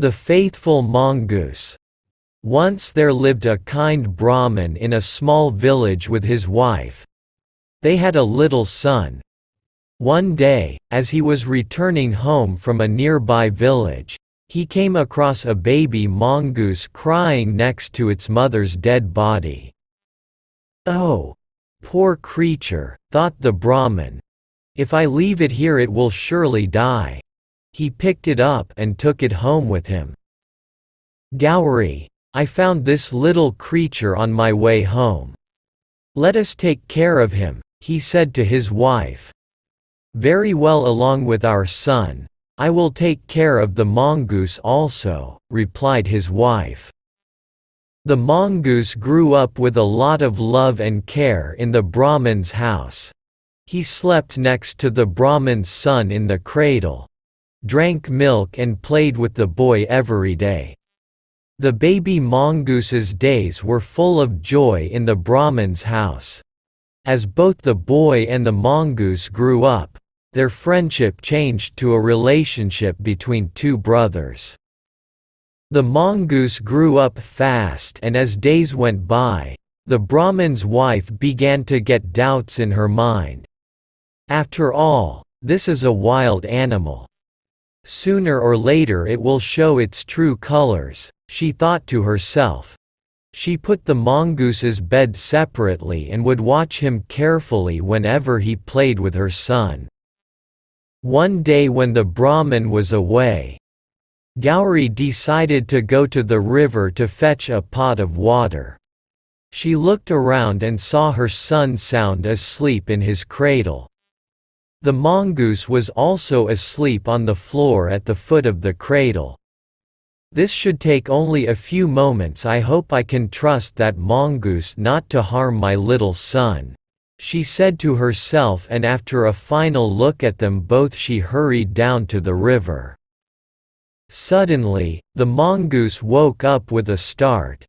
The faithful mongoose. Once there lived a kind Brahmin in a small village with his wife. They had a little son. One day, as he was returning home from a nearby village, he came across a baby mongoose crying next to its mother's dead body. "Oh, poor creature," thought the Brahmin. "If I leave it here it will surely die." He picked it up and took it home with him. "Gowri, I found this little creature on my way home. Let us take care of him," he said to his wife. "Very well, along with our son, I will take care of the mongoose also," replied his wife. The mongoose grew up with a lot of love and care in the Brahmin's house. He slept next to the Brahmin's son in the cradle, drank milk and played with the boy every day. The baby mongoose's days were full of joy in the Brahmin's house. As both the boy and the mongoose grew up, their friendship changed to a relationship between two brothers. The mongoose grew up fast, and as days went by, the Brahmin's wife began to get doubts in her mind. After all, this is a wild animal. Sooner or later it will show its true colors, she thought to herself. She put the mongoose's bed separately and would watch him carefully whenever he played with her son. One day when the Brahmin was away, Gowri decided to go to the river to fetch a pot of water. She looked around and saw her son sound asleep in his cradle. The mongoose was also asleep on the floor at the foot of the cradle. "This should take only a few moments. I hope I can trust that mongoose not to harm my little son," she said to herself, and after a final look at them both she hurried down to the river. Suddenly, the mongoose woke up with a start.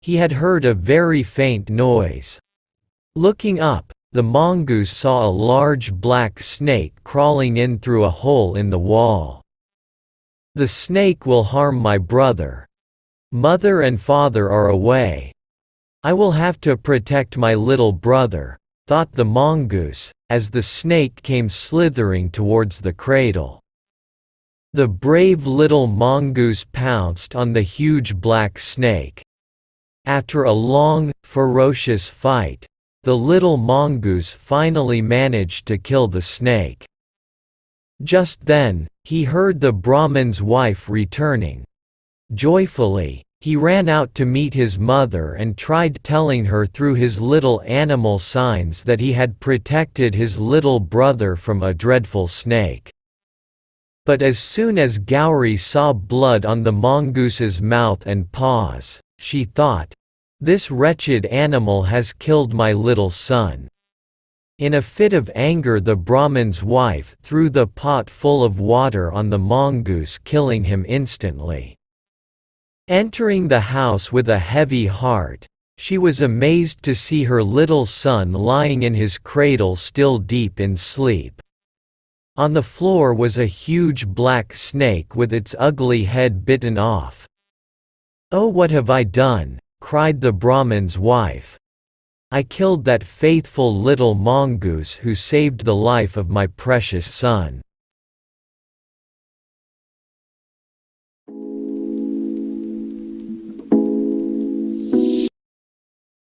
He had heard a very faint noise. Looking up, the mongoose saw a large black snake crawling in through a hole in the wall. "The snake will harm my brother. Mother and father are away. I will have to protect my little brother," thought the mongoose, as the snake came slithering towards the cradle. The brave little mongoose pounced on the huge black snake. After a long, ferocious fight, the little mongoose finally managed to kill the snake. Just then, he heard the Brahmin's wife returning. Joyfully, he ran out to meet his mother and tried telling her through his little animal signs that he had protected his little brother from a dreadful snake. But as soon as Gowri saw blood on the mongoose's mouth and paws, she thought, "This wretched animal has killed my little son." In a fit of anger, the Brahmin's wife threw the pot full of water on the mongoose, killing him instantly. Entering the house with a heavy heart, she was amazed to see her little son lying in his cradle still deep in sleep. On the floor was a huge black snake with its ugly head bitten off. "Oh, what have I done?" cried the Brahmin's wife. "I killed that faithful little mongoose who saved the life of my precious son."